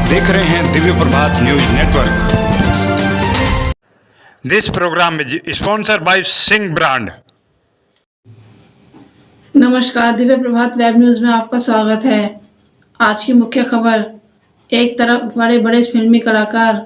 देख रहे हैं Divya Prabhat news network. This programme is sponsored by Singh brand. नमस्कार, दिव्य प्रभात वेब न्यूज में आपका स्वागत है। आज की मुख्य खबर। एक तरफ बड़े बड़े फिल्मी कलाकार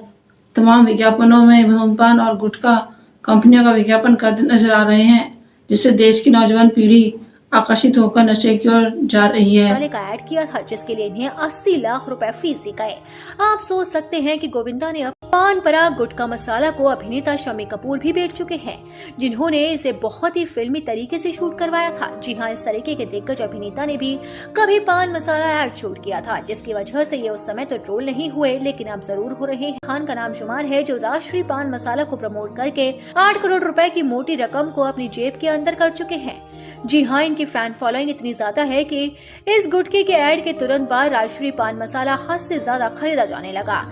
तमाम विज्ञापनों में धूम्रपान और गुटखा कंपनियों का विज्ञापन करते नजर आ रहे हैं, जिससे देश की नौजवान पीढ़ी आकर्षित होकर नशे की ओर जा रही है। का ऐड किया था जिसके लिए इन्हें 80 लाख रुपए फीस दी गए। आप सोच सकते हैं कि गोविंदा ने पान पराग गुटखा मसाला को अभिनेता शम्मी कपूर भी बेच चुके हैं, जिन्होंने इसे बहुत ही फिल्मी तरीके से शूट करवाया था। जी हाँ, इस तरीके के दिग्गज अभिनेता ने भी कभी पान मसाला ऐड शूट किया था, जिसकी वजह से ये उस समय तो ट्रोल नहीं हुए, लेकिन अब जरूर हो रहे हैं। खान का नाम शुमार है, जो राष्ट्रीय पान मसाला को प्रमोट करके 8 करोड़ रुपए की मोटी रकम को अपनी जेब के अंदर कर चुके हैं। जी हाँ, इनकी फैन फॉलोइंग इतनी ज्यादा है कि इस गुटखे के ऐड के तुरंत बाद राष्ट्रीय पान मसाला हद से ज्यादा खरीदा जाने लगा।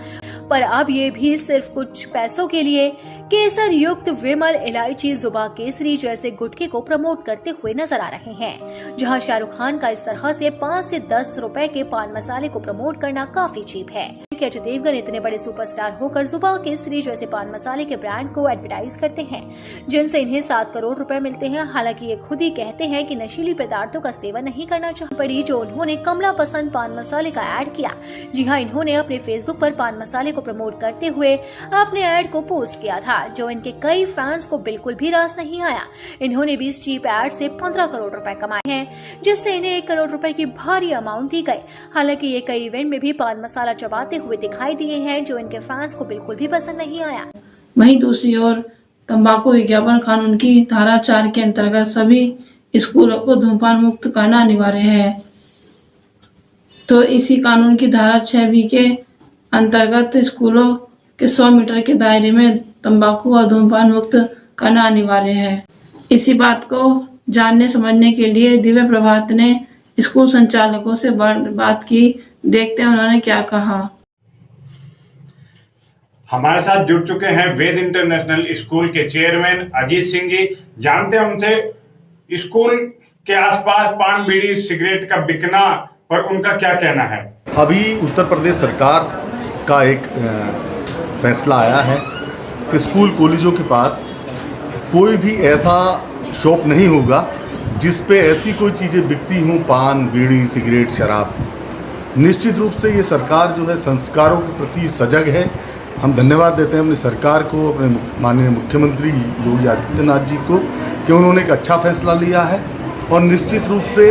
पर अब ये भी सिर्फ कुछ पैसों के लिए केसर युक्त विमल, इलायची, जुबा केसरी जैसे गुटखे को प्रमोट करते हुए नजर आ रहे हैं। जहां शाहरुख खान का इस तरह से 5 से 10 रुपए के पान मसाले को प्रमोट करना काफी चीप है। अजय देवगन इतने बड़े सुपरस्टार होकर जुबा केसरी जैसे पान मसाले के ब्रांड को एडवर्टाइज करते हैं, जिनसे इन्हें 7 करोड़ रुपए मिलते हैं। हालांकि ये खुद ही कहते हैं कि नशीली पदार्थों का सेवन नहीं करना चाह पड़ी, जो उन्होंने कमला पसंद पान मसाले का ऐड किया। जी हाँ, इन्होंने अपने फेसबुक पर पान मसाले को प्रमोट करते हुए अपने ऐड को पोस्ट किया था, जो इनके कई फैंस को बिल्कुल भी रास नहीं आया। इन्होंने भी इस चीप ऐड से 15 करोड़ रुपए कमाए हैं, जिससे इन्हें 1 करोड़ रुपए की भारी अमाउंट दी गई। हालांकि ये कई इवेंट में भी पान मसाला चबाते हुए दिखाई दिए हैं, जो इनके फैंस को बिल्कुल भी पसंद नहीं आया। वहीं दूसरी ओर तंबाकू विज्ञापन कानून की धारा 4 के अंतर्गत सभी स्कूलों को धूम्रपान मुक्त करना अनिवार्य है। तो इसी कानून की धारा 6B के अंतर्गत स्कूलों के 100 मीटर के दायरे में तंबाकू और धूम्रपान मुक्त करना अनिवार्य है। इसी बात को जानने समझने के लिए दिव्य प्रभात ने स्कूल संचालकों से बात की। देखते हैं उन्होंने क्या कहा। हमारे साथ जुड़ चुके हैं वेद इंटरनेशनल स्कूल के चेयरमैन अजीत सिंह जी। जानते हैं उनसे स्कूल के आसपास पान बीड़ी सिगरेट का बिकना पर उनका क्या कहना है। अभी उत्तर प्रदेश सरकार का एक फैसला आया है कि स्कूल कॉलेजों के पास कोई भी ऐसा शॉप नहीं होगा जिस पे ऐसी कोई चीज़ें बिकती हों, पान बीड़ी सिगरेट शराब। निश्चित रूप से ये सरकार जो है संस्कारों के प्रति सजग है। हम धन्यवाद देते हैं अपनी सरकार को, अपने माननीय मुख्यमंत्री योगी आदित्यनाथ जी को, कि उन्होंने एक अच्छा फैसला लिया है। और निश्चित रूप से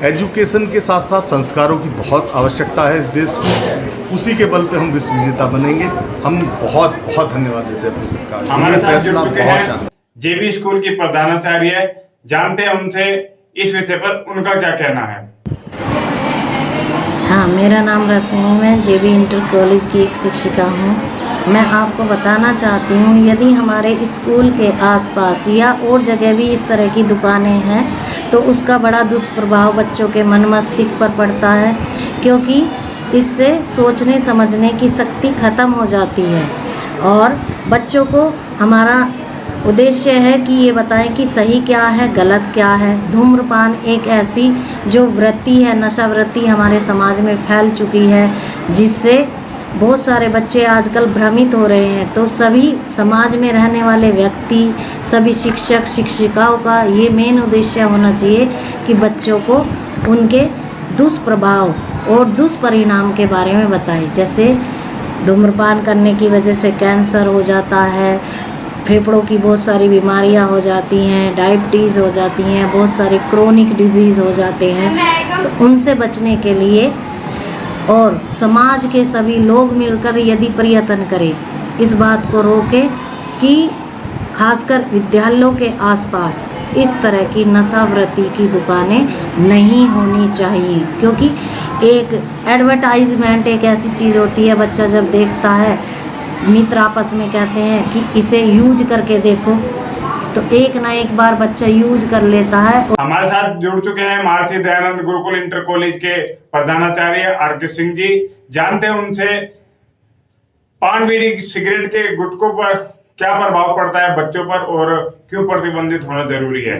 एजुकेशन के साथ साथ संस्कारों की बहुत आवश्यकता है इस देश को। उसी के बल पे हम विश्व विजेता बनेंगे। हम बहुत बहुत धन्यवाद देते हैं अपनी सरकार को। हमारे साथ जुड़ चुके हैं जेबी स्कूल की प्रधानाचार्य। जानते हैं उनसे इस विषय पर उनका क्या कहना है। हाँ, मेरा नाम रसीम है, जेबी इंटर कॉलेज की एक शिक्षिका हूँ। मैं आपको बताना चाहती हूँ, यदि हमारे स्कूल के आसपास या और जगह भी इस तरह की दुकानें हैं तो उसका बड़ा दुष्प्रभाव बच्चों के मन मस्तिष्क पर पड़ता है, क्योंकि इससे सोचने समझने की शक्ति ख़त्म हो जाती है। और बच्चों को हमारा उद्देश्य है कि ये बताएं कि सही क्या है, गलत क्या है। धूम्रपान एक ऐसी जो वृत्ति है, नशा वृत्ति हमारे समाज में फैल चुकी है, जिससे बहुत सारे बच्चे आजकल भ्रमित हो रहे हैं। तो सभी समाज में रहने वाले व्यक्ति, सभी शिक्षक शिक्षिकाओं का ये मेन उद्देश्य होना चाहिए कि बच्चों को उनके दुष्प्रभाव और दुष्परिणाम के बारे में बताएं। जैसे धूम्रपान करने की वजह से कैंसर हो जाता है, फेफड़ों की बहुत सारी बीमारियां हो जाती हैं, डायबिटीज़ हो जाती हैं, बहुत सारे क्रोनिक डिजीज़ हो जाते हैं। तो उनसे बचने के लिए और समाज के सभी लोग मिलकर यदि प्रयत्न करें, इस बात को रोकें कि खासकर विद्यालयों के आसपास इस तरह की नशावृत्ति की दुकानें नहीं होनी चाहिए। क्योंकि एक एडवर्टाइजमेंट एक ऐसी चीज़ होती है, बच्चा जब देखता है, मित्र आपस में कहते हैं कि इसे यूज करके देखो, तो एक ना एक बार बच्चा यूज कर लेता है। हमारे साथ जुड़ चुके हैं महर्षि दयानंद गुरुकुल इंटर कॉलेज के प्रधानाचार्य आर.के. सिंह जी। जानते हैं उनसे पान बीड़ी सिगरेट के गुटखों पर क्या प्रभाव पड़ता है बच्चों पर और क्यों प्रतिबंधित होना जरूरी है।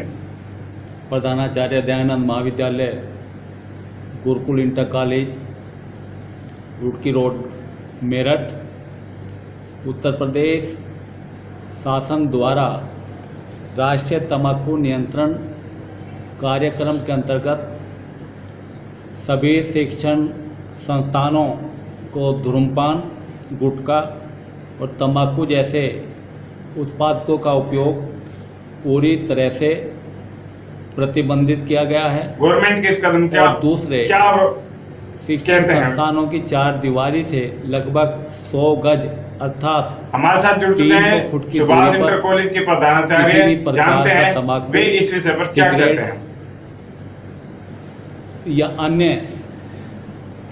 प्रधानाचार्य Dayanand Mahavidyalaya Gurukul inter college Roorkee road, Meerut. Uttar Pradesh शासन द्वारा राष्ट्रीय तंबाकू नियंत्रण कार्यक्रम के अंतर्गत सभी शिक्षण संस्थानों को धूम्रपान, गुटखा और तंबाकू जैसे उत्पादों का उपयोग पूरी तरह से प्रतिबंधित किया गया है। गवर्नमेंट के इस कदम और दूसरे क्या शिक्षण संस्थानों की चार दीवारी से लगभग 100 गज अर्थात हमारे साथ जुड़ चुके हैं सुभाष इंटर कॉलेज के प्रधानाचार्य, जानते हैं वे इस विषय पर क्या कहते हैं। या अन्य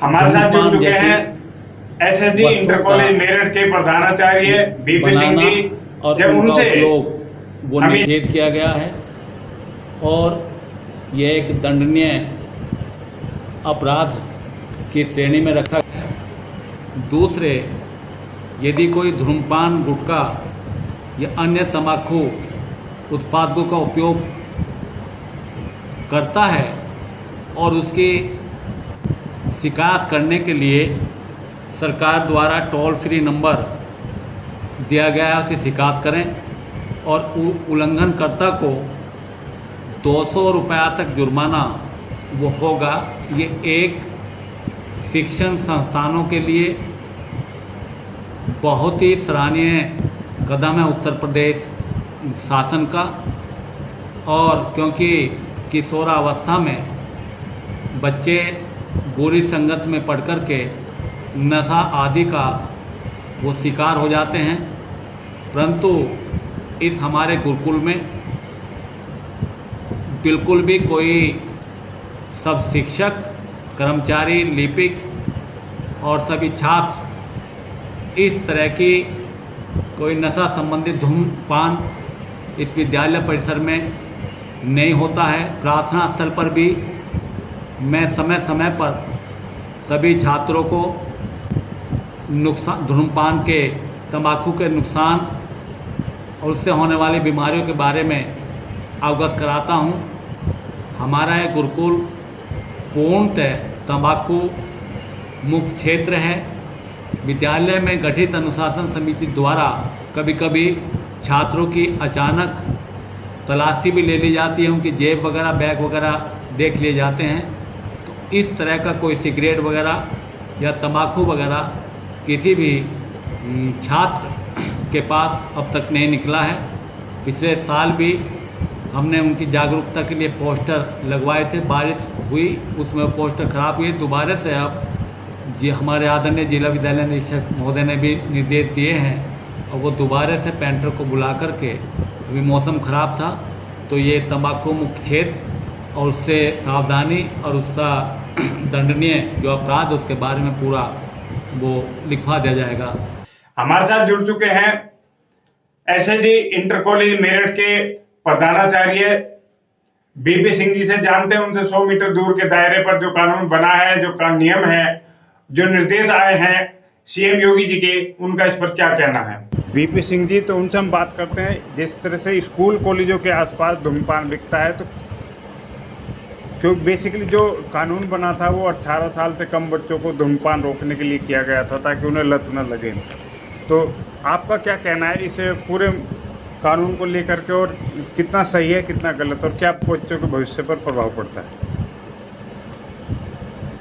हमारे साथ जुड़ चुके हैं एसएसडी इंटर कॉलेज मेरठ के प्रधानाचार्य बीपी सिंह जी, जब उनसे वो निषेध किया गया है और यह एक दंडनीय अपराध की श्रेणी में रखा गया है। दूसरे, यदि कोई धूम्रपान, गुटखा या अन्य तंबाकू उत्पादों का उपयोग करता है और उसकी शिकायत करने के लिए सरकार द्वारा टोल फ्री नंबर दिया गया है, उसे शिकायत करें और उल्लंघनकर्ता को 200 रुपया तक जुर्माना वो होगा। ये एक शिक्षण संस्थानों के लिए बहुत ही सराहनीय कदम है उत्तर प्रदेश शासन का। और क्योंकि किशोरावस्था में बच्चे बुरी संगत में पड़ कर के नशा आदि का वो शिकार हो जाते हैं, परंतु इस हमारे गुरुकुल में बिल्कुल भी कोई सब शिक्षक, कर्मचारी, लिपिक और सभी छात्र इस तरह की कोई नशा संबंधित धूम्रपान इस विद्यालय परिसर में नहीं होता है। प्रार्थना स्थल पर भी मैं समय समय पर सभी छात्रों को धूम्रपान के, तंबाकू के नुकसान और उससे होने वाली बीमारियों के बारे में अवगत कराता हूँ। हमारा यह गुरुकुल पूर्णतः तंबाकू मुक्त क्षेत्र है। विद्यालय में गठित अनुशासन समिति द्वारा कभी कभी छात्रों की अचानक तलाशी भी ले ली जाती है, उनकी जेब वगैरह, बैग वगैरह देख लिए जाते हैं। तो इस तरह का कोई सिगरेट वगैरह या तंबाकू वगैरह किसी भी छात्र के पास अब तक नहीं निकला है। पिछले साल भी हमने उनकी जागरूकता के लिए पोस्टर लगवाए थे, बारिश हुई उसमें पोस्टर खराब हुए। दोबारा से अब जी हमारे आदरणीय जिला विद्यालय निरीक्षक महोदय ने भी निर्देश दिए हैं और वो दोबारा से पेंटर को बुला करके, अभी मौसम ख़राब था तो ये तंबाकू मुक्त क्षेत्र और उससे सावधानी और उसका दंडनीय जो अपराध उसके बारे में पूरा वो लिखवा दिया जाएगा। हमारे साथ जुड़ चुके हैं एसएसडी इंटर कॉलेज मेरठ के प्रधानाचार्य बीपी सिंह जी से, जानते हैं उनसे 100 मीटर दूर के दायरे पर जो कानून बना है, जो का नियम है, जो निर्देश आए हैं सीएम योगी जी के, उनका इस पर क्या कहना है। बीपी सिंह जी, तो उनसे हम बात करते हैं। जिस तरह से स्कूल कॉलेजों के आसपास धूम्रपान बिकता है, तो जो बेसिकली जो कानून बना था वो 18 साल से कम बच्चों को धूम्रपान रोकने के लिए किया गया था ताकि उन्हें लत न लगे। तो आपका क्या कहना है इस पूरे कानून को लेकर के, और कितना सही है, कितना गलत, और क्या बच्चों के भविष्य पर प्रभाव पड़ता है।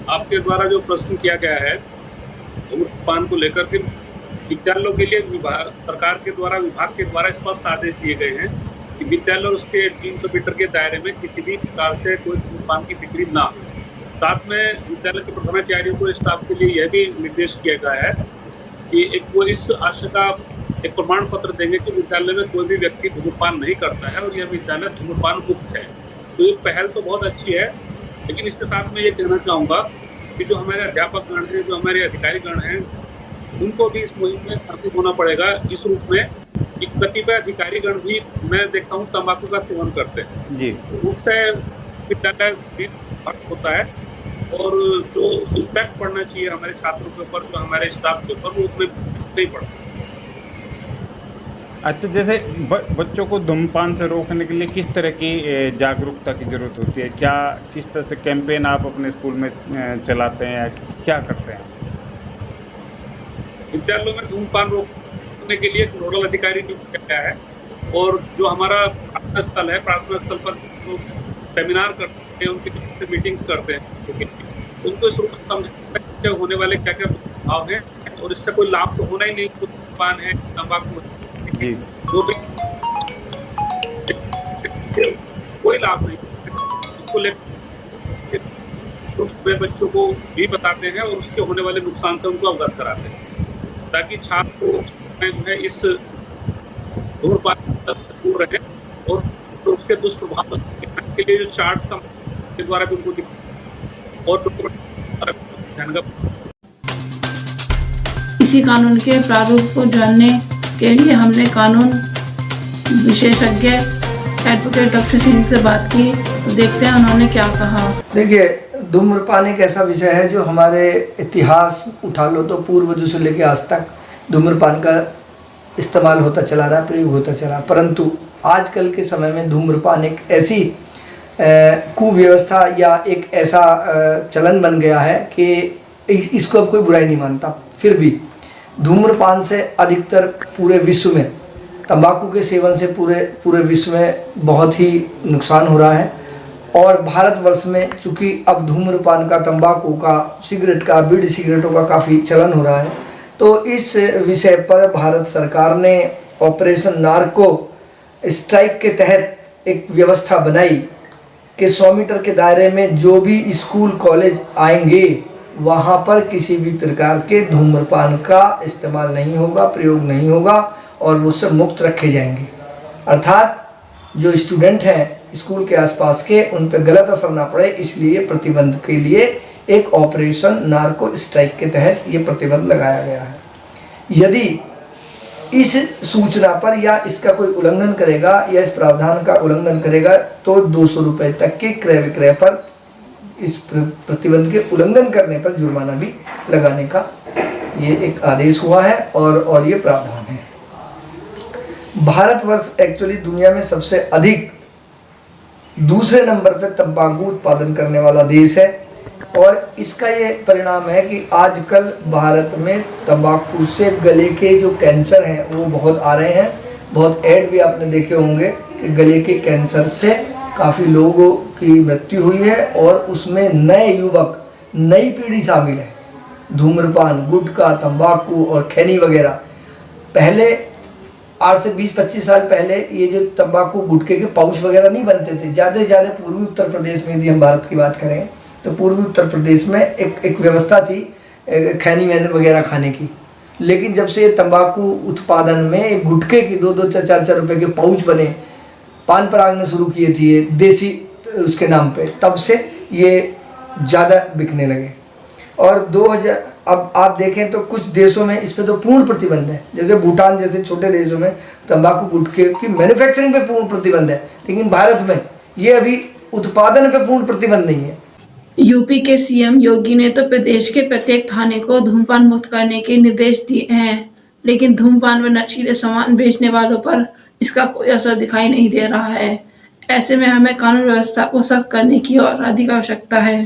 आपके द्वारा जो प्रश्न किया गया है धूम्रपान को लेकर के, विद्यालयों के लिए सरकार के द्वारा, विभाग के द्वारा स्पष्ट आदेश दिए गए हैं कि विद्यालय उसके 300 मीटर के दायरे में किसी भी प्रकार से कोई धूम्रपान की बिक्री ना हो। साथ में विद्यालय के प्रधानाचार्यों को, स्टाफ के लिए यह भी निर्देश किया गया है कि एक वो इस आशय का एक प्रमाण पत्र देंगे कि विद्यालय में कोई भी व्यक्ति धूम्रपान नहीं करता है और यह विद्यालय धूम्रपान मुक्त है। तो ये पहल तो बहुत अच्छी है, लेकिन इसके साथ में ये कहना चाहूँगा कि जो हमारे अध्यापक गण हैं, जो हमारे अधिकारी गण हैं, उनको भी इस मुहिम में शामिल होना पड़ेगा। इस रूप में कि कतिपय अधिकारी गण भी मैं देखता हूँ तंबाकू का सेवन करते हैं जी, उससे विद्यालय भी होता है और जो इम्पैक्ट पड़ना चाहिए हमारे छात्रों के ऊपर, जो हमारे स्टाफ के ऊपर, वो उसमें नहीं पड़ता। अच्छा, जैसे बच्चों को धूम्रपान से रोकने के लिए किस तरह की जागरूकता की जरूरत होती है? क्या किस तरह से कैंपेन आप अपने स्कूल में चलाते हैं या क्या करते हैं? विद्यालयों में धूम्रपान रोकने के लिए एक नोडल अधिकारी नियुक्त किया गया है और जो हमारा प्रार्थना स्थल है, प्रार्थना स्थल पर जो सेमिनार करते हैं, उनकी मीटिंग्स करते हैं, उनको इस रूप में समझते होने वाले क्या क्या भाव है और इससे कोई लाभ तो होना ही नहीं। धूम्रपान है, तंबाकू जी, जो भी कोई लाभ नहीं, इसको लेकर वे बच्चों को भी बताते हैं और उसके होने वाले नुकसान से उनको अवगत कराते हैं, ताकि छात्र जो है इस धूम्रपान से दूर रहे और तो उसके दुष्प्रभाव के लिए जो चार्ट के द्वारा भी उनको और इसी कानून के प्रारूप को जानने के लिए हमने कानून विशेषज्ञ एडवोकेट डॉक्टर सिंह से बात की, तो देखते हैं उन्होंने क्या कहा। देखिए, धूम्रपान एक ऐसा विषय है जो हमारे इतिहास उठा लो तो पूर्वजों से लेकर आज तक धूम्रपान का इस्तेमाल होता चला रहा, प्रयोग होता चला, परंतु आजकल के समय में धूम्रपान एक ऐसी कुव्यवस्था या एक ऐसा चलन बन गया है कि इसको अब कोई बुराई नहीं मानता। फिर भी धूम्रपान से अधिकतर पूरे विश्व में, तंबाकू के सेवन से पूरे विश्व में बहुत ही नुकसान हो रहा है और भारतवर्ष में चूँकि अब धूम्रपान का, तंबाकू का, सिगरेट का, बीड़ी सिगरेटों का काफ़ी चलन हो रहा है, तो इस विषय पर भारत सरकार ने ऑपरेशन नार्को स्ट्राइक के तहत एक व्यवस्था बनाई कि 100 मीटर के दायरे में जो भी स्कूल कॉलेज आएंगे वहाँ पर किसी भी प्रकार के धूम्रपान का इस्तेमाल नहीं होगा, प्रयोग नहीं होगा और वो सब मुक्त रखे जाएंगे। अर्थात जो स्टूडेंट हैं स्कूल के आसपास के, उन पर गलत असर ना पड़े, इसलिए प्रतिबंध के लिए एक ऑपरेशन नार्को स्ट्राइक के तहत ये प्रतिबंध लगाया गया है। यदि इस सूचना पर या इसका कोई उल्लंघन करेगा या इस प्रावधान का उल्लंघन करेगा तो 200 रुपये तक के क्रय विक्रय पर, इस प्रतिबंध के उल्लंघन करने पर जुर्माना भी लगाने का ये एक आदेश हुआ है और ये प्रावधान है। भारतवर्ष एक्चुअली दुनिया में सबसे अधिक दूसरे नंबर पर तंबाकू उत्पादन करने वाला देश है और इसका ये परिणाम है कि आजकल भारत में तंबाकू से गले के जो कैंसर हैं वो बहुत आ रहे हैं। बहुत ऐड भी आपने देखे होंगे कि गले के कैंसर से काफ़ी लोगों की मृत्यु हुई है और उसमें नए युवक, नई पीढ़ी शामिल है। धूम्रपान, गुटखा, तंबाकू और खैनी वगैरह, पहले आज से 20-25 साल पहले ये जो तंबाकू गुटखे के पाउच वगैरह नहीं बनते थे। ज़्यादा से ज़्यादा पूर्वी उत्तर प्रदेश में, यदि हम भारत की बात करें तो पूर्वी उत्तर प्रदेश में एक व्यवस्था थी खैनी वैन वगैरह खाने की, लेकिन जब से तंबाकू उत्पादन में एक गुटखे की 2-2, 4-4 रुपए के पाउच बने, पान पराग ने शुरू किए थे देसी उसके नाम पे, तब से ये ज़्यादा बिकने लगे। और 2000 अब आप देखें तो कुछ देशों में इस पे तो पूर्ण प्रतिबंध है, जैसे भूटान जैसे छोटे देशों में तंबाकू गुटखे की मैन्युफैक्चरिंग पे पूर्ण प्रतिबंध है, लेकिन भारत में ये अभी उत्पादन पे पूर्ण प्रतिबंध नहीं है। यूपी के सीएम योगी ने तो प्रदेश के प्रत्येक थाने को धूम्रपान मुक्त करने के निर्देश दिए हैं, लेकिन धूम्रपान व नशीले सामान बेचने वालों पर इसका कोई असर दिखाई नहीं दे रहा है। ऐसे में हमें कानून व्यवस्था को सख्त करने की और अधिक आवश्यकता है।